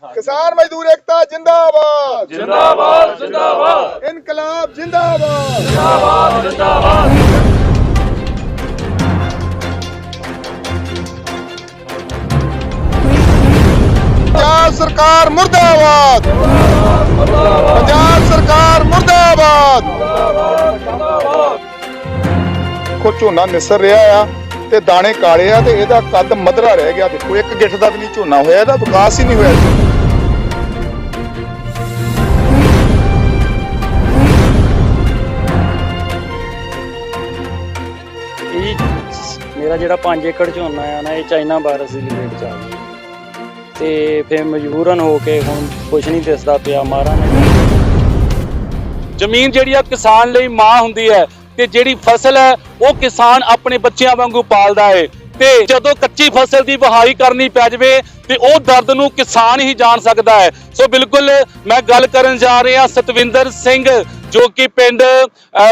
किसान मजदूर एकता जिंदाबाद जिंदाबाद जिंदाबाद इनकलाब जिंदाबाद जिंदाबाद जिंदाबाद। पंजाब सरकार मुर्दाबाद पंजाब सरकार मुर्दाबाद देखो ਝੋਨਾ ਨਿਸਰ ਰਿਹਾ ਆ ਤੇ ਦਾਣੇ ਕਾਲੇ ਆ ਤੇ ਇਹਦਾ ਕੱਦ ਮਧਰਾ ਰਹਿ ਗਿਆ। ਦੇਖੋ ਇੱਕ ਗਿੱਠ ਦਾ ਵੀ ਨਹੀਂ ਝੋਨਾ ਹੋਇਆ, ਇਹਦਾ ਵਿਕਾਸ ਹੀ ਨਹੀਂ ਹੋਇਆ। मेरा जो 5 एकड़ झोना है ना, ये चाइना वायरस की लपेट च आ गई ते फिर मजबूरन होके हुण कुछ नहीं दिसदा पिया। मारा ने ਜ਼ਮੀਨ ਜਿਹੜੀ ਆ ਕਿਸਾਨ ਲਈ ਮਾਂ ਹੁੰਦੀ ਹੈ ਤੇ ਜਿਹੜੀ ਫਸਲ ਹੈ ਉਹ ਕਿਸਾਨ ਆਪਣੇ ਬੱਚਿਆਂ ਵਾਂਗੂ ਪਾਲਦਾ ਹੈ ਤੇ ਜਦੋਂ ਕੱਚੀ ਫਸਲ ਦੀ ਵਹਾਈ ਕਰਨੀ ਪੈ ਜਾਵੇ ਤੇ ਉਹ ਦਰਦ ਨੂੰ ਕਿਸਾਨ ਹੀ ਜਾਣ ਸਕਦਾ ਹੈ। ਸੋ ਬਿਲਕੁਲ ਮੈਂ ਗੱਲ ਕਰਨ ਜਾ ਰਿਹਾ ਸਤਵਿੰਦਰ ਸਿੰਘ ਜੋ ਕਿ ਪਿੰਡ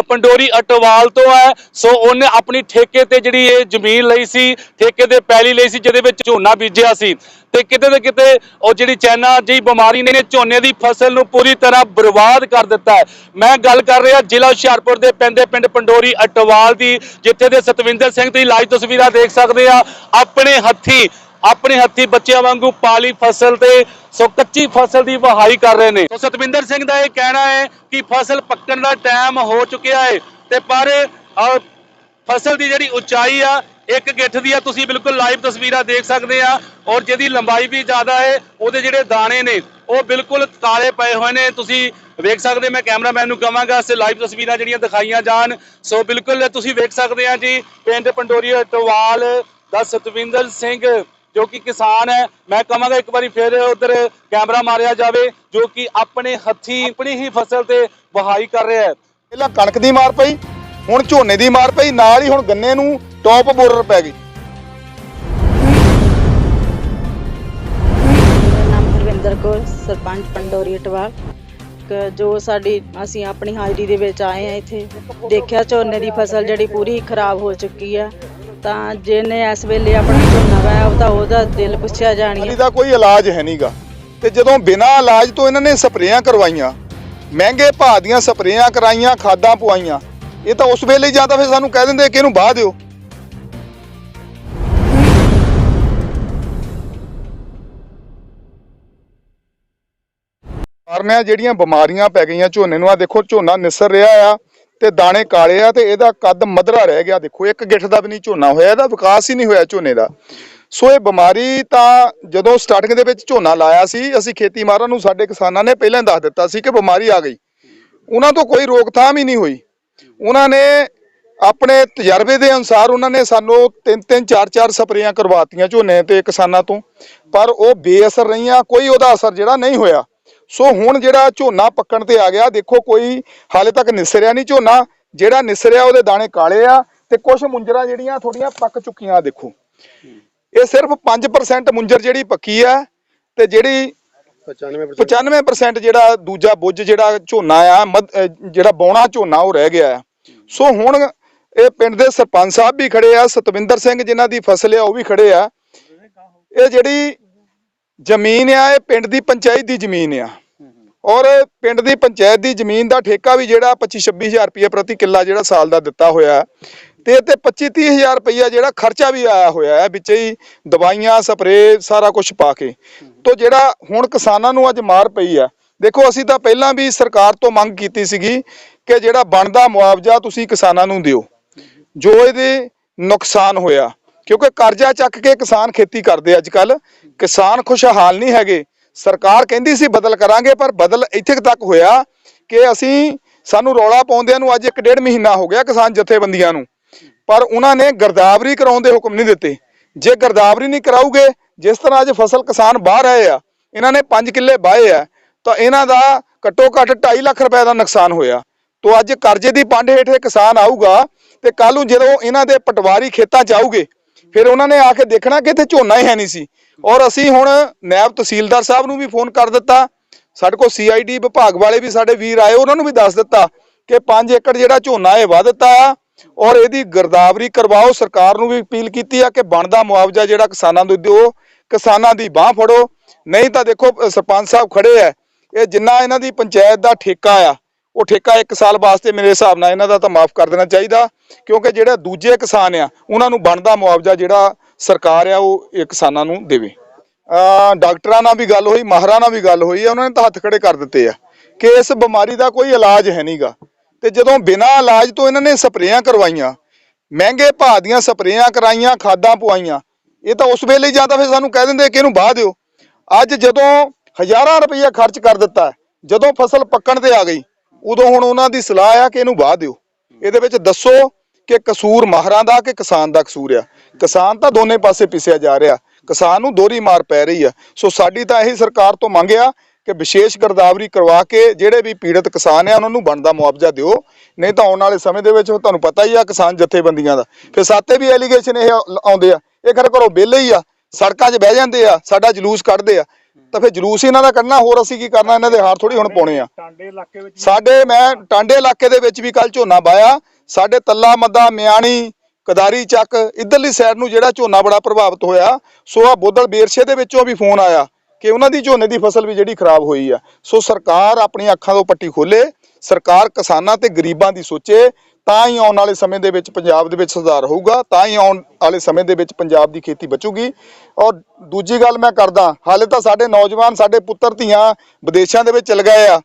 ਪੰਡੋਰੀ ਅਟਵਾਲ ਤੋਂ ਹੈ। ਸੋ ਉਹਨੇ ਆਪਣੀ ਠੇਕੇ ਤੇ ਜਿਹੜੀ ਇਹ ਜ਼ਮੀਨ ਲਈ ਸੀ, ਠੇਕੇ ਤੇ ਪੈਲੀ ਲਈ ਸੀ ਜਿਹਦੇ ਵਿੱਚ ਝੋਨਾ ਬੀਜਿਆ ਸੀ ਤੇ ਕਿਤੇ ਨਾ ਕਿਤੇ ਉਹ ਜਿਹੜੀ ਚਾਈਨਾ ਜਿਹੀ ਬਿਮਾਰੀ ਨੇ ਝੋਨੇ ਦੀ ਫਸਲ ਨੂੰ ਪੂਰੀ ਤਰ੍ਹਾਂ ਬਰਬਾਦ ਕਰ ਦਿੱਤਾ ਹੈ। ਮੈਂ ਗੱਲ ਕਰ ਰਿਹਾ ਜ਼ਿਲ੍ਹਾ ਹੁਸ਼ਿਆਰਪੁਰ ਦੇ ਪੈਂਦੇ ਪਿੰਡ ਪੰਡੋਰੀ ਅਟਵਾਲ ਦੀ, ਜਿੱਥੇ ਦੇ ਸਤਵਿੰਦਰ ਸਿੰਘ ਦੀ ਲਾਈਵ ਤਸਵੀਰਾਂ ਦੇਖ ਸਕਦੇ ਆ। ਆਪਣੇ ਹੱਥੀ ਬੱਚਿਆਂ ਵਾਂਗੂ ਪਾਲੀ ਫਸਲ ਤੇ ਸੋ ਕੱਚੀ ਫਸਲ ਦੀ ਵਹਾਈ ਕਰ ਰਹੇ ਨੇ। ਸੋ ਸਤਵਿੰਦਰ ਸਿੰਘ ਦਾ ਇਹ ਕਹਿਣਾ ਹੈ ਕਿ ਫਸਲ ਪੱਕਣ ਦਾ ਟਾਈਮ ਹੋ ਚੁੱਕਿਆ ਹੈ ਤੇ ਪਰ ਫਸਲ ਦੀ ਜਿਹੜੀ ਉਚਾਈ ਆ ਇੱਕ ਗਿੱਠ ਦੀ ਆ। ਤੁਸੀਂ ਬਿਲਕੁਲ ਲਾਈਵ ਤਸਵੀਰਾਂ ਦੇਖ ਸਕਦੇ ਆ ਔਰ ਜਿਹਦੀ ਲੰਬਾਈ ਵੀ ਜ਼ਿਆਦਾ ਹੈ, ਉਹਦੇ ਜਿਹੜੇ ਦਾਣੇ ਨੇ ਉਹ ਬਿਲਕੁਲ ਕਾਲੇ ਪਏ ਹੋਏ ਨੇ। ਤੁਸੀਂ ਵੇਖ ਸਕਦੇ, ਮੈਂ ਕੈਮਰਾਮੈਨ ਨੂੰ ਕਹਾਂਗਾ ਸੇ ਲਾਈਵ ਤਸਵੀਰਾਂ ਜਿਹੜੀਆਂ ਦਿਖਾਈਆਂ ਜਾਣ। ਸੋ ਬਿਲਕੁਲ ਤੁਸੀਂ ਵੇਖ ਸਕਦੇ ਆ ਜੀ ਪਿੰਡ ਪੰਡੋਰੀ ਅਟਵਾਲ ਦਾ ਸਤਵਿੰਦਰ ਸਿੰਘ ਜੋ ਕਿ ਕਿਸਾਨ ਹੈ। ਮੈਂ ਕਹਾਂਗਾ ਇੱਕ ਵਾਰੀ ਫਿਰ ਉਧਰ ਕੈਮਰਾ ਮਾਰਿਆ ਜਾਵੇ, ਜੋ ਕਿ ਆਪਣੇ ਹੱਥੀ ਆਪਣੀ ਹੀ ਫਸਲ ਤੇ ਵਹਾਈ ਕਰ ਰਿਹਾ ਹੈ। ਪਹਿਲਾਂ ਕਣਕ ਦੀ ਮਾਰ ਪਈ, ਹੁਣ ਝੋਨੇ ਦੀ ਮਾਰ ਪਈ, ਨਾਲ ਹੀ ਹੁਣ ਗੰਨੇ ਨੂੰ ਟੌਪ ਬੋਰਡਰ ਪੈ ਗਈ। ਨਾਮ ਹਰਵਿੰਦਰ ਕੌਰ, ਸਰਪੰਚ ਪੰਡੋਰੀ ਅਟਵਾਲ। ਜੋ ਸਾਡੀ ਅਸੀਂ ਆਪਣੀ ਹਾਜ਼ਰੀ ਦੇ ਵਿੱਚ ਆਏ ਆ, ਇੱਥੇ ਦੇਖਿਆ ਝੋਨੇ ਦੀ ਫਸਲ ਜਿਹੜੀ ਪੂਰੀ ਖਰਾਬ ਹੋ ਚੁੱਕੀ ਆ। ਤਾਂ ਜਿਹਨੇ ਇਸ ਵੇਲੇ ਆਪਣਾ ਝੋਨਾ ਵਾਇਆ ਉਹਦਾ ਦਿਲ ਪੁੱਛਿਆ ਜਾਣੀ। ਇਹਦਾ ਕੋਈ ਇਲਾਜ ਹੈ ਨਹੀਂਗਾ ਤੇ ਜਦੋਂ ਬਿਨਾਂ ਇਲਾਜ ਤੋਂ ਇਹਨਾਂ ਨੇ ਸਪਰੇਆਂ ਕਰਵਾਈਆਂ, ਮਹਿੰਗੇ ਭਾਅ ਦੀਆਂ ਸਪਰੇਆਂ ਕਰਾਈਆਂ, ਖਾਦਾਂ ਪਵਾਈਆਂ, ਇਹ ਤਾਂ ਉਸ ਵੇਲੇ ਜਾਂ ਤਾਂ ਫਿਰ ਸਾਨੂੰ ਕਹਿ ਦਿੰਦੇ ਕਿ ਇਹਨੂੰ ਬਾਹ ਦਿਓ। ਕਾਰਨ ਜਿਹੜੀਆਂ ਬਿਮਾਰੀਆਂ ਪੈ ਗਈਆਂ ਝੋਨੇ ਨੂੰ, ਆ ਦੇਖੋ ਝੋਨਾ ਨਿਸਰ ਰਿਹਾ ਆ ਤੇ ਦਾਣੇ ਕਾਲੇ ਆ ਤੇ ਇਹਦਾ ਕੱਦ ਮਧਰਾ ਰਹਿ ਗਿਆ। ਦੇਖੋ ਇੱਕ ਗਿੱਠ ਦਾ ਵੀ ਨਹੀਂ ਝੋਨਾ ਹੋਇਆ, ਇਹਦਾ ਵਿਕਾਸ ਹੀ ਨਹੀਂ ਹੋਇਆ ਝੋਨੇ ਦਾ। ਸੋ ਇਹ ਬਿਮਾਰੀ ਤਾਂ ਜਦੋਂ ਸਟਾਰਟਿੰਗ ਦੇ ਵਿੱਚ ਝੋਨਾ ਲਾਇਆ ਸੀ, ਅਸੀਂ ਖੇਤੀ ਮਾਹਰਾਂ ਨੂੰ ਸਾਡੇ ਕਿਸਾਨਾਂ ਨੇ ਪਹਿਲਾਂ ਦੱਸ ਦਿੱਤਾ ਸੀ ਕਿ ਬਿਮਾਰੀ ਆ ਗਈ। ਉਹਨਾਂ ਤੋਂ ਕੋਈ ਰੋਕਥਾਮ ਹੀ ਨਹੀਂ ਹੋਈ। ਉਹਨਾਂ ਨੇ ਆਪਣੇ ਤਜਰਬੇ ਦੇ ਅਨੁਸਾਰ ਉਹਨਾਂ ਨੇ ਸਾਨੂੰ 3-3 4-4 ਸਪਰੇਆਂ ਕਰਵਾਤੀਆਂ ਝੋਨੇ ਤੇ ਕਿਸਾਨਾਂ ਤੋਂ, ਪਰ ਉਹ ਬੇਅਸਰ ਰਹੀਆਂ, ਕੋਈ ਉਹਦਾ ਅਸਰ ਜਿਹੜਾ ਨਹੀਂ ਹੋਇਆ। ਸੋ ਹੁਣ ਜਿਹੜਾ ਝੋਨਾ ਪੱਕਣ ਤੇ ਆ ਗਿਆ, ਦੇਖੋ ਕੋਈ ਹਾਲੇ ਤੱਕ ਨਿਸਰਿਆ ਨਹੀਂ ਝੋਨਾ। ਜਿਹੜਾ ਨਿਸਰਿਆ ਉਹਦੇ ਦਾਣੇ ਕਾਲੇ ਆ ਤੇ ਕੁਝ ਮੁੰਜਰਾਂ ਜਿਹੜੀਆਂ ਥੋੜੀਆਂ ਪੱਕ ਚੁੱਕੀਆਂ। ਦੇਖੋ ਇਹ ਸਿਰਫ 5% ਮੁੰਜਰ ਜਿਹੜੀ ਪੱਕੀ ਆ ਤੇ ਜਿਹੜੀ 95% ਜਿਹੜਾ ਦੂਜਾ ਬੁੱਝ ਜਿਹੜਾ ਝੋਨਾ ਆ, ਜਿਹੜਾ ਬੌਣਾ ਝੋਨਾ ਉਹ ਰਹਿ ਗਿਆ ਆ। ਸੋ ਹੁਣ ਇਹ ਪਿੰਡ ਦੇ ਸਰਪੰਚ ਸਾਹਿਬ ਵੀ ਖੜੇ ਆ, ਸਤਵਿੰਦਰ ਸਿੰਘ ਜਿਨ੍ਹਾਂ ਦੀ ਫਸਲ ਆ ਉਹ ਵੀ ਖੜੇ ਆ। ਇਹ ਜਿਹੜੀ ਜ਼ਮੀਨ ਆ ਇਹ ਪਿੰਡ ਦੀ ਪੰਚਾਇਤ ਦੀ ਜ਼ਮੀਨ ਆ ਔਰ ਪਿੰਡ ਦੀ ਪੰਚਾਇਤ ਦੀ ਜ਼ਮੀਨ ਦਾ ਠੇਕਾ ਵੀ ਜਿਹੜਾ 25-26 ਹਜ਼ਾਰ ਰੁਪਏ ਪ੍ਰਤੀ ਕਿੱਲਾ ਜਿਹੜਾ ਸਾਲ ਦਾ ਦਿੱਤਾ ਹੋਇਆ ਤੇ ਇਹ ਤੇ 25-30 ਹਜ਼ਾਰ ਰੁਪਈਆ ਜਿਹੜਾ ਖਰਚਾ ਵੀ ਆਇਆ ਹੋਇਆ ਹੈ, ਵਿੱਚ ਹੀ ਦਵਾਈਆਂ ਸਪਰੇ ਸਾਰਾ ਕੁਝ ਪਾ ਕੇ। ਤੋਂ ਜਿਹੜਾ ਹੁਣ ਕਿਸਾਨਾਂ ਨੂੰ ਅੱਜ ਮਾਰ ਪਈ ਆ, ਦੇਖੋ ਅਸੀਂ ਤਾਂ ਪਹਿਲਾਂ ਵੀ ਸਰਕਾਰ ਤੋਂ ਮੰਗ ਕੀਤੀ ਸੀਗੀ ਕਿ ਜਿਹੜਾ ਬਣਦਾ ਮੁਆਵਜ਼ਾ ਤੁਸੀਂ ਕਿਸਾਨਾਂ ਨੂੰ ਦਿਓ ਜੋ ਇਹਦੇ ਨੁਕਸਾਨ ਹੋਇਆ, ਕਿਉਂਕਿ ਕਰਜ਼ਾ ਚੱਕ ਕੇ ਕਿਸਾਨ ਖੇਤੀ ਕਰਦੇ ਅੱਜ ਕੱਲ। ਕਿਸਾਨ ਖੁਸ਼ਹਾਲ ਨਹੀਂ ਹੈਗੇ। ਸਰਕਾਰ ਕਹਿੰਦੀ ਸੀ ਬਦਲ ਕਰਾਂਗੇ, ਪਰ ਬਦਲ ਇੱਥੇ ਤੱਕ ਹੋਇਆ ਕਿ ਸਾਨੂੰ ਰੌਲਾ ਪਾਉਂਦਿਆਂ ਨੂੰ ਅੱਜ 1-1.5 ਮਹੀਨਾ ਹੋ ਗਿਆ ਕਿਸਾਨ ਜਥੇਬੰਦੀਆਂ ਨੂੰ, ਪਰ ਉਹਨਾਂ ਨੇ ਗਿਰਦਾਵਰੀ ਕਰਾਉਣ ਦੇ ਹੁਕਮ ਨਹੀਂ ਦਿੱਤੇ। ਜੇ ਗਿਰਦਾਵਰੀ ਨਹੀਂ ਕਰਾਉਗੇ, ਜਿਸ ਤਰ੍ਹਾਂ ਅੱਜ ਫਸਲ ਕਿਸਾਨ ਬਾਹਰ ਆਏ ਆ, ਇਹਨਾਂ ਨੇ 5 ਕਿੱਲੇ ਵਾਹੇ ਆ ਤਾਂ ਇਹਨਾਂ ਦਾ ਘੱਟੋ ਘੱਟ 2.5 ਲੱਖ ਰੁਪਏ ਦਾ ਨੁਕਸਾਨ ਹੋਇਆ। ਤੋਂ ਅੱਜ ਕਰਜ਼ੇ ਦੀ ਪੰਡ ਹੇਠ ਕਿਸਾਨ ਆਊਗਾ ਤੇ ਕੱਲ ਨੂੰ ਜਦੋਂ ਇਹਨਾਂ ਦੇ ਪਟਵਾਰੀ ਖੇਤਾਂ 'ਚ ਆਊਗੇ ਫਿਰ ਉਹਨਾਂ ਨੇ ਆ ਕੇ ਦੇਖਣਾ ਕਿ ਇੱਥੇ ਝੋਨਾ ਹੀ ਹੈ ਨਹੀਂ ਸੀ। ਔਰ ਅਸੀਂ ਹੁਣ ਨਾਇਬ ਤਹਿਸੀਲਦਾਰ ਸਾਹਿਬ ਨੂੰ ਵੀ ਫੋਨ ਕਰ ਦਿੱਤਾ, ਸਾਡੇ ਕੋਲ CID ਵਿਭਾਗ ਵਾਲੇ ਵੀ ਸਾਡੇ ਵੀਰ ਆਏ, ਉਹਨਾਂ ਨੂੰ ਵੀ ਦੱਸ ਦਿੱਤਾ ਕਿ 5 ਏਕੜ ਜਿਹੜਾ ਝੋਨਾ ਇਹ ਵੱਧ ਦਿੱਤਾ ਆ ਔਰ ਇਹਦੀ ਗਿਰਦਾਵਰੀ ਕਰਵਾਓ। ਸਰਕਾਰ ਨੂੰ ਵੀ ਅਪੀਲ ਕੀਤੀ ਆ ਕਿ ਬਣਦਾ ਮੁਆਵਜ਼ਾ ਜਿਹੜਾ ਕਿਸਾਨਾਂ ਨੂੰ ਦਿਓ। ਕਿਸਾਨਾਂ ਦੀ ਬਾਹ ਫੜੋ। ਨਹੀਂ ਤਾਂ ਦੇਖੋ ਸਰਪੰਚ ਸਾਹਿਬ ਖੜੇ ਆ, ਇਹ ਜਿੰਨਾ ਇਹਨਾਂ ਦੀ ਪੰਚਾਇਤ ਦਾ ਠੇਕਾ ਆ, ਉਹ ਠੇਕਾ 1 ਸਾਲ ਵਾਸਤੇ ਮੇਰੇ ਹਿਸਾਬ ਨਾਲ ਇਹਨਾਂ ਦਾ ਤਾਂ ਮਾਫ ਕਰ ਦੇਣਾ ਚਾਹੀਦਾ, ਕਿਉਂਕਿ ਜਿਹੜੇ ਦੂਜੇ ਕਿਸਾਨ ਆ ਉਹਨਾਂ ਨੂੰ ਬਣਦਾ ਮੁਆਵਜ਼ਾ ਜਿਹੜਾ ਸਰਕਾਰ ਆ ਉਹ ਇਹ ਕਿਸਾਨਾਂ ਨੂੰ ਦੇਵੇ। ਡਾਕਟਰਾਂ ਨਾਲ ਵੀ ਗੱਲ ਹੋਈ, ਮਾਹਰਾਂ ਨਾਲ ਵੀ ਗੱਲ ਹੋਈ ਆ, ਉਹਨਾਂ ਨੇ ਤਾਂ ਹੱਥ ਖੜੇ ਕਰ ਦਿੱਤੇ ਆ ਕਿ ਇਸ ਬਿਮਾਰੀ ਦਾ ਕੋਈ ਇਲਾਜ ਹੈ ਨਹੀਂਗਾ। ਤੇ ਜਦੋਂ ਬਿਨਾਂ ਇਲਾਜ ਤੋਂ ਇਹਨਾਂ ਨੇ ਸਪਰੇਆਂ ਕਰਵਾਈਆਂ, ਮਹਿੰਗੇ ਭਾਅ ਦੀਆਂ ਸਪਰੇਆਂ ਕਰਾਈਆਂ, ਖਾਦਾਂ ਪਵਾਈਆਂ, ਇਹ ਤਾਂ ਉਸ ਵੇਲੇ ਜਾਂ ਤਾਂ ਫਿਰ ਸਾਨੂੰ ਕਹਿ ਦਿੰਦੇ ਕਿ ਇਹਨੂੰ ਵਾਹ ਦਿਓ। ਅੱਜ ਜਦੋਂ ਹਜ਼ਾਰਾਂ ਰੁਪਈਆ ਖਰਚ ਕਰ ਦਿੱਤਾ, ਜਦੋਂ ਫਸਲ ਪੱਕਣ ਤੇ ਆ ਗਈ, ਉਦੋਂ ਹੁਣ ਉਹਨਾਂ ਦੀ ਸਲਾਹ ਆ ਕਿ ਇਹਨੂੰ ਵਾਹ ਦਿਓ। ਇਹਦੇ ਵਿੱਚ ਦੱਸੋ ਕਿ ਕਸੂਰ ਮਾਹਰਾਂ ਦਾ ਕਿ ਕਿਸਾਨ ਦਾ ਕਸੂਰ ਆ? ਕਿਸਾਨ ਤਾਂ ਦੋਨੇ ਪਾਸੇ ਪਿਸਿਆ ਜਾ ਰਿਹਾ, ਕਿਸਾਨ ਨੂੰ ਦੋਹਰੀ ਮਾਰ ਪੈ ਰਹੀ ਆ। ਸੋ ਸਾਡੀ ਤਾਂ ਇਹੀ ਸਰਕਾਰ ਤੋਂ ਮੰਗ ਆ ਕਿ ਵਿਸ਼ੇਸ਼ ਗਿਰਦਾਵਰੀ ਕਰਵਾ ਕੇ ਜਿਹੜੇ ਵੀ ਪੀੜਤ ਕਿਸਾਨ ਆ ਉਹਨਾਂ ਨੂੰ ਬਣਦਾ ਮੁਆਵਜ਼ਾ ਦਿਓ। ਨਹੀਂ ਤਾਂ ਆਉਣ ਵਾਲੇ ਸਮੇਂ ਦੇ ਵਿੱਚ ਤੁਹਾਨੂੰ ਪਤਾ ਹੀ ਆ ਕਿਸਾਨ ਜਥੇਬੰਦੀਆਂ ਦਾ ਫਿਰ ਸਾਤੇ ਵੀ ਐਲੀਗੇਸ਼ਨ ਇਹ ਆਉਂਦੇ ਆ, ਇਹ ਖਰੇ ਘਰੋਂ ਵਿਹਲੇ ਹੀ ਆ, ਸੜਕਾਂ 'ਚ ਬਹਿ ਜਾਂਦੇ ਆ, ਸਾਡਾ ਜਲੂਸ ਕੱਢਦੇ ਆ। ਤਾਂ ਫਿਰ ਜਲੂਸ ਇਹਨਾਂ ਦਾ ਕੱਢਣਾ, ਹੋਰ ਅਸੀਂ ਕੀ ਕਰਨਾ? ਇਹਨਾਂ ਦੇ ਹਾਰ ਥੋੜੀ ਹੁਣ ਪਾਉਣੇ ਆ। ਮੈਂ ਟਾਂਡੇ ਇਲਾਕੇ ਦੇ ਵਿੱਚ ਵੀ ਕੱਲ ਝੋਨਾ ਬਾਇਆ, ਸਾਡੇ ਤੱਲਾ ਮੱਦਾ, ਮਿਆਣੀ, ਕਦਾਰੀ ਚੱਕ ਇਧਰਲੀ ਸਾਈਡ ਨੂੰ ਜਿਹੜਾ ਝੋਨਾ ਬੜਾ ਪ੍ਰਭਾਵਿਤ ਹੋਇਆ। ਸੋ ਆ ਬੋਦਲ ਬੇਰਸ਼ੇ ਦੇ ਵਿੱਚੋਂ ਵੀ ਫੋਨ ਆਇਆ ਕਿ ਉਹਨਾਂ ਦੀ ਝੋਨੇ ਦੀ ਫਸਲ ਵੀ ਜਿਹੜੀ ਖਰਾਬ ਹੋਈ ਆ। ਸੋ ਸਰਕਾਰ ਆਪਣੀਆਂ ਅੱਖਾਂ ਤੋਂ ਪੱਟੀ ਖੋਲੇ, ਸਰਕਾਰ ਕਿਸਾਨਾਂ ਤੇ ਗਰੀਬਾਂ ਦੀ ਸੋਚੇ, ਤਾਂ ਹੀ ਆਉਣ ਵਾਲੇ ਸਮੇਂ ਦੇ ਵਿੱਚ ਪੰਜਾਬ ਦੇ ਵਿੱਚ ਸੁਧਾਰ ਹੋਊਗਾ, ਤਾਂ ਹੀ ਆਉਣ ਵਾਲੇ ਸਮੇਂ ਦੇ ਵਿੱਚ ਪੰਜਾਬ ਦੀ ਖੇਤੀ ਬਚੂਗੀ। ਔਰ ਦੂਜੀ ਗੱਲ ਮੈਂ ਕਰਦਾ, ਹਾਲੇ ਤਾਂ ਸਾਡੇ ਨੌਜਵਾਨ, ਸਾਡੇ ਪੁੱਤਰ ਧੀਆਂ ਵਿਦੇਸ਼ਾਂ ਦੇ ਵਿੱਚ ਚਲ ਗਏ ਆ,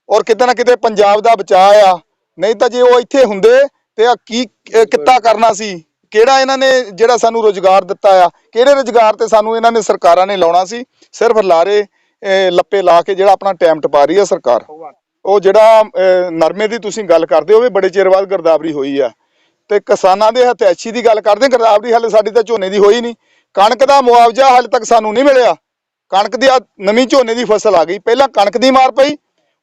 ਔਰ ਕਿਤੇ ਨਾ ਕਿਤੇ ਪੰਜਾਬ ਦਾ ਬਚਾਅ ਆ। ਨਹੀਂ ਤਾਂ ਜੇ ਉਹ ਇੱਥੇ ਹੁੰਦੇ ਤੇ ਆ ਕੀ ਕਿੱਤਾ ਕਰਨਾ ਸੀ? ਕਿਹੜਾ ਇਹਨਾਂ ਨੇ ਜਿਹੜਾ ਸਾਨੂੰ ਰੁਜ਼ਗਾਰ ਦਿੱਤਾ ਆ, ਕਿਹੜੇ ਰੁਜ਼ਗਾਰ ਤੇ ਸਾਨੂੰ ਇਹਨਾਂ ਨੇ ਸਰਕਾਰਾਂ ਨੇ ਲਾਉਣਾ ਸੀ? ਸਿਰਫ ਲਾਰੇ ਲੱਪੇ ਲਾ ਕੇ ਜਿਹੜਾ ਆਪਣਾ ਟਾਈਮ ਟਪਾ ਰਹੀ ਆ ਸਰਕਾਰ। ਉਹ ਜਿਹੜਾ ਨਰਮੇ ਦੀ ਤੁਸੀਂ ਗੱਲ ਕਰਦੇ ਹੋ, ਵੀ ਬੜੇ ਚਿਰ ਬਾਅਦ ਗਿਰਦਾਵਰੀ ਹੋਈ ਆ, ਤੇ ਕਿਸਾਨਾਂ ਦੇ ਹਤੈਸ਼ੀ ਦੀ ਗੱਲ ਕਰਦੇ, ਗਿਰਦਾਵਰੀ ਹਾਲੇ ਸਾਡੀ ਤਾਂ ਝੋਨੇ ਦੀ ਹੋਈ ਨਹੀਂ। ਕਣਕ ਦਾ ਮੁਆਵਜ਼ਾ ਹਾਲੇ ਤੱਕ ਸਾਨੂੰ ਨਹੀਂ ਮਿਲਿਆ। ਕਣਕ ਦੀ ਨਵੀਂ ਝੋਨੇ ਦੀ ਫਸਲ ਆ ਗਈ, ਪਹਿਲਾਂ ਕਣਕ ਦੀ ਮਾਰ ਪਈ,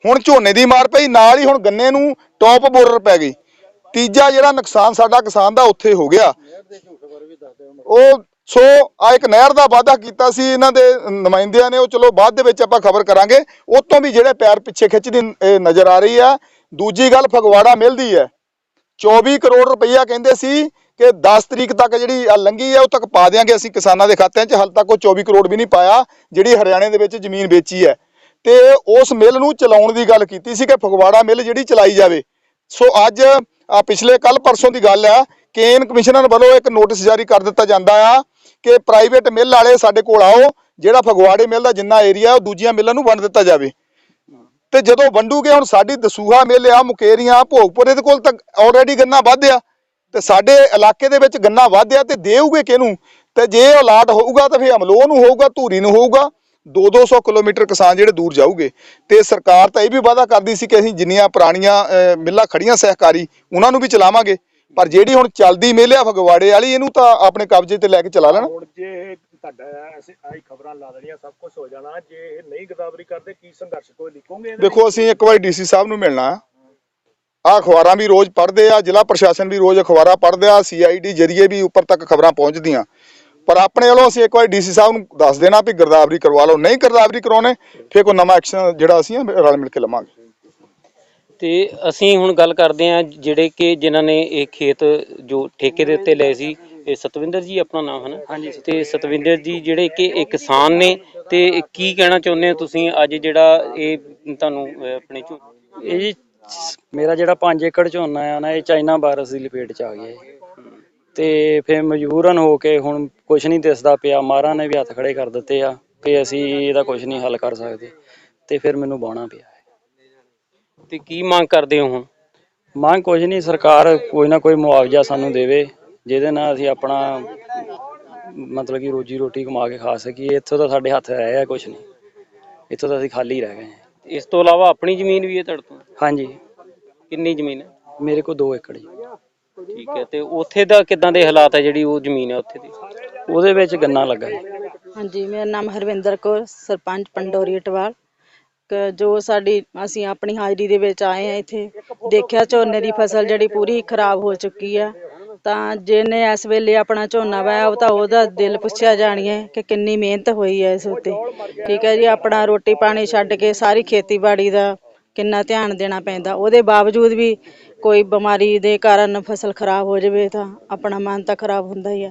ਹੁਣ ਝੋਨੇ ਦੀ ਮਾਰ ਪਈ, ਨਾਲ ਹੀ ਹੁਣ ਗੰਨੇ ਨੂੰ ਟੌਪ ਬੋਰਡਰ ਪੈ ਗਈ। ਤੀਜਾ ਜਿਹੜਾ ਨੁਕਸਾਨ ਸਾਡਾ ਕਿਸਾਨ ਦਾ ਉੱਥੇ ਹੋ ਗਿਆ, ਉਹ ਸੋ ਆ ਇੱਕ ਨਹਿਰ ਦਾ ਵਾਅਦਾ ਕੀਤਾ ਸੀ ਇਹਨਾਂ ਦੇ ਨੁਮਾਇੰਦਿਆਂ ਨੇ, ਉਹ ਚਲੋ ਬਾਅਦ ਦੇ ਵਿੱਚ ਆਪਾਂ ਖਬਰ ਕਰਾਂਗੇ। ਉਹ ਤੋਂ ਵੀ ਜਿਹੜੇ ਪੈਰ ਪਿੱਛੇ ਖਿੱਚਦੀ ਨਜ਼ਰ ਆ ਰਹੀ ਆ। ਦੂਜੀ ਗੱਲ ਫਗਵਾੜਾ ਮਿਲਦੀ ਹੈ, 24 ਕਰੋੜ ਰੁਪਈਆ ਕਹਿੰਦੇ ਸੀ ਕਿ 10 ਤਰੀਕ ਤੱਕ ਜਿਹੜੀ ਆ ਲੰਘੀ ਆ ਉਹ ਤੱਕ ਪਾ ਦਿਆਂਗੇ ਅਸੀਂ ਕਿਸਾਨਾਂ ਦੇ ਖਾਤਿਆਂ 'ਚ। ਹਾਲੇ ਤੱਕ ਉਹ 24 ਕਰੋੜ ਵੀ ਨਹੀਂ ਪਾਇਆ, ਜਿਹੜੀ ਹਰਿਆਣੇ ਦੇ ਵਿੱਚ ਜ਼ਮੀਨ ਵੇਚੀ ਹੈ। ਤੇ ਉਸ ਮਿੱਲ ਨੂੰ ਚਲਾਉਣ ਦੀ ਗੱਲ ਕੀਤੀ ਸੀ ਕਿ ਫਗਵਾੜਾ ਮਿੱਲ ਜਿਹੜੀ ਚਲਾਈ ਜਾਵੇ। ਸੋ ਅੱਜ ਪਿਛਲੇ ਕੱਲ ਪਰਸੋਂ ਦੀ ਗੱਲ ਆ, ਕੇਨ ਕਮਿਸ਼ਨਰ ਵੱਲੋਂ ਇੱਕ ਨੋਟਿਸ ਜਾਰੀ ਕਰ ਦਿੱਤਾ ਜਾਂਦਾ ਆ ਕਿ ਪ੍ਰਾਈਵੇਟ ਮਿੱਲ ਵਾਲੇ ਸਾਡੇ ਕੋਲ ਆਓ, ਜਿਹੜਾ ਫਗਵਾੜੇ ਮਿੱਲ ਦਾ ਜਿੰਨਾ ਏਰੀਆ ਉਹ ਦੂਜੀਆਂ ਮਿੱਲਾਂ ਨੂੰ ਵੰਡ ਦਿੱਤਾ ਜਾਵੇ। ਤੇ ਜਦੋਂ ਵੰਡੂਗੇ, ਹੁਣ ਸਾਡੀ ਦਸੂਹਾ ਮਿੱਲ ਆ, ਮੁਕੇਰੀਆਂ, ਭੋਗਪੁਰੇ ਦੇ ਕੋਲ ਤਾਂ ਆਲਰੇਡੀ ਗੰਨਾ ਵਧਿਆ, ਤੇ ਸਾਡੇ ਇਲਾਕੇ ਦੇ ਵਿੱਚ ਗੰਨਾ ਵਧਿਆ, ਤੇ ਦੇਊਗੇ ਕਿਹਨੂੰ? ਤੇ ਜੇ ਅਲਾਟ ਹੋਊਗਾ ਤਾਂ ਫਿਰ ਅਮਲੋਹ ਨੂੰ ਹੋਊਗਾ, ਧੂਰੀ ਨੂੰ ਹੋਊਗਾ। 200 ਕਿਲੋਮੀਟਰ ਕਿਸਾਨ ਜਿਹੜੇ ਦੂਰ ਜਾਊਗੇ। ਤੇ ਸਰਕਾਰ ਤਾਂ ਇਹ ਵੀ ਵਾਅਦਾ ਕਰਦੀ ਸੀ ਕਿ ਅਸੀਂ ਜਿੰਨੀਆਂ ਪੁਰਾਣੀਆਂ ਮਿੱਲਾਂ ਖੜੀਆਂ ਸਹਿਕਾਰੀ ਉਹਨਾਂ ਨੂੰ ਵੀ ਚਲਾਵਾਂਗੇ, ਪਰ ਜਿਹੜੀ ਹੁਣ ਚੱਲਦੀ ਮਿੱਲ ਆ ਫਗਵਾੜੇ ਵਾਲੀ, ਇਹਨੂੰ ਤਾਂ ਆਪਣੇ ਕਬਜ਼ੇ ਤੇ ਲੈ ਕੇ ਚਲਾ ਲੈਣਾ। ਜੇ ਤੁਹਾਡਾ ਆਹੀ ਖਬਰਾਂ ਲਾ ਦੇਣੀਆਂ, ਸਭ ਕੁਝ ਹੋ ਜਾਣਾ, ਜੇ ਇਹ ਨਹੀਂ ਗਿਰਦਾਵਰੀ ਕਰਦੇ ਕੀ ਸੰਘਰਸ਼ ਕੋਈ ਲਿਖੋਗੇ? ਦੇਖੋ, ਅਸੀਂ ਇੱਕ ਵਾਰੀ ਡੀਸੀ ਸਾਹਿਬ ਨੂੰ ਮਿਲਣਾ ਆ, ਅਖਬਾਰਾਂ ਵੀ ਰੋਜ਼ ਪੜ੍ਹਦੇ ਆ, ਜ਼ਿਲ੍ਹਾ ਪ੍ਰਸ਼ਾਸਨ ਵੀ ਰੋਜ਼ ਅਖਬਾਰਾਂ ਪੜ੍ਹਦੇ ਆ, CID ਜਰੀਏ ਵੀ ਉੱਪਰ ਤੱਕ ਖਬਰਾਂ ਪਹੁੰਚਦੀਆਂ, ਪਰ ਆਪਣੇ ਵੱਲੋਂ ਅਸੀਂ ਇੱਕ ਵਾਰੀ ਡੀਸੀ ਸਾਹਿਬ ਨੂੰ ਦੱਸ ਦੇਣਾ ਵੀ ਗਿਰਦਾਵਰੀ ਕਰਵਾ ਲਓ। ਨਹੀਂ ਗਿਰਦਾਵਰੀ ਕਰਾਉਣੇ, ਫਿਰ ਕੋਈ ਨਵਾਂ ਐਕਸ਼ਨ ਜਿਹੜਾ ਅਸੀਂ ਰਲ ਮਿਲ ਕੇ ਲਵਾਂਗੇ। ਤੇ ਅਸੀਂ ਹੁਣ ਗੱਲ ਕਰਦੇ ਹਾਂ ਜਿਹੜੇ ਕਿ ਜਿਨ੍ਹਾਂ ਨੇ ਇਹ ਖੇਤ ਜੋ ਠੇਕੇ ਦੇ ਉੱਤੇ ਲਏ ਸੀ, ਇਹ ਸਤਵਿੰਦਰ ਜੀ ਆਪਣਾ ਨਾਮ ਹੈ ਨਾ? ਹਾਂਜੀ। ਤੇ ਸਤਵਿੰਦਰ ਜੀ ਜਿਹੜੇ ਕਿ ਇੱਕ ਕਿਸਾਨ ਨੇ, ਤੇ ਕੀ ਕਹਿਣਾ ਚਾਹੁੰਦੇ ਹੋ ਤੁਸੀਂ ਅੱਜ ਜਿਹੜਾ ਇਹ ਤੁਹਾਨੂੰ ਆਪਣੇ ਇਹ ਜੀ ਮੇਰਾ ਜਿਹੜਾ 5 ਏਕੜ ਝੋਨਾ ਆ ਨਾ, ਇਹ ਚਾਈਨਾ ਵਾਇਰਸ ਦੀ ਲਪੇਟ 'ਚ ਆ ਗਿਆ ਹੈ। ਤੇ ਫਿਰ ਮਜਬੂਰਨ ਹੋ ਕੇ ਹੁਣ ਕੁਛ ਨਹੀਂ ਦਿਸਦਾ ਪਿਆ, ਮਾਹਰਾਂ ਨੇ ਵੀ ਹੱਥ ਖੜੇ ਕਰ ਦਿੱਤੇ ਆ ਕਿ ਅਸੀਂ ਇਹਦਾ ਕੁਛ ਨਹੀਂ ਹੱਲ ਕਰ ਸਕਦੇ, ਤੇ ਫਿਰ ਮੈਨੂੰ ਵਾਹੁਣਾ ਪਿਆ। ਤੇ ਕੀ ਮੰਗ ਕਰਦੇ ਹੋ ਹੁਣ? ਮੰਗ ਕੁਝ ਨਹੀਂ, ਸਰਕਾਰ ਕੋਈ ਨਾ ਕੋਈ ਮੁਆਵਜ਼ਾ ਸਾਨੂੰ ਦੇਵੇ, ਜਿਹਦੇ ਨਾਲ ਅਸੀਂ ਆਪਣਾ ਮਤਲਬ ਕਿ ਰੋਜੀ ਰੋਟੀ ਕਮਾ ਕੇ ਖਾ ਸਕੀਏ। ਇੱਥੋਂ ਤਾਂ ਸਾਡੇ ਹੱਥ ਰਹਿ ਆ ਕੁਛ ਨਹੀਂ, ਇੱਥੋਂ ਤਾਂ ਅਸੀਂ ਖਾਲੀ ਰਹਿ ਗਏ ਹਾਂ। ਇਸ ਤੋਂ ਇਲਾਵਾ ਆਪਣੀ ਜ਼ਮੀਨ ਵੀ ਹੈ ਤੁਹਾਡੇ ਤੋਂ? ਹਾਂਜੀ। ਕਿੰਨੀ ਜ਼ਮੀਨ ਹੈ? ਮੇਰੇ ਕੋਲ 2 ਏਕੜ ਜੀ। ਠੀਕ ਹੈ। ਤੇ ਉੱਥੇ ਦਾ ਕਿੱਦਾਂ ਦੇ ਹਾਲਾਤ ਹੈ, ਜਿਹੜੀ ਉਹ ਜ਼ਮੀਨ ਹੈ ਉੱਥੇ ਦੀ? ਉਹਦੇ ਵਿੱਚ ਗੰਨਾ ਲੱਗਾ ਜੀ। ਹਾਂਜੀ, ਮੇਰਾ ਨਾਮ ਹਰਵਿੰਦਰ ਕੌਰ, ਸਰਪੰਚ ਪੰਡੋਰੀ ਅਟਵਾਲ। ਜੋ ਅਸੀਂ ਆਪਣੀ ਹਾਜ਼ਰੀ ਦੇ ਵਿੱਚ ਆਏ ਆ, ਇੱਥੇ ਦੇਖਿਆ ਝੋਨੇ ਦੀ ਫਸਲ ਜਿਹੜੀ ਪੂਰੀ ਖਰਾਬ ਹੋ ਚੁੱਕੀ ਆ। ਤਾਂ ਜਿਹਨੇ ਇਸ ਵੇਲੇ ਆਪਣਾ ਝੋਨਾ ਵਾਇਆ, ਉਹ ਤਾਂ ਉਹਦਾ ਦਿਲ ਪੁੱਛਿਆ ਜਾਣੀ ਹੈ ਕਿ ਕਿੰਨੀ ਮਿਹਨਤ ਹੋਈ ਹੈ ਇਸ ਉੱਤੇ। ਠੀਕ ਹੈ ਜੀ, ਆਪਣਾ ਰੋਟੀ ਪਾਣੀ ਛੱਡ ਕੇ ਸਾਰੀ ਖੇਤੀਬਾੜੀ ਦਾ ਕਿੰਨਾ ਧਿਆਨ ਦੇਣਾ ਪੈਂਦਾ, ਉਹਦੇ ਬਾਵਜੂਦ ਵੀ ਕੋਈ ਬਿਮਾਰੀ ਦੇ ਕਾਰਨ ਫਸਲ ਖਰਾਬ ਹੋ ਜਾਵੇ ਤਾਂ ਆਪਣਾ ਮਨ ਤਾਂ ਖਰਾਬ ਹੁੰਦਾ ਹੀ ਆ।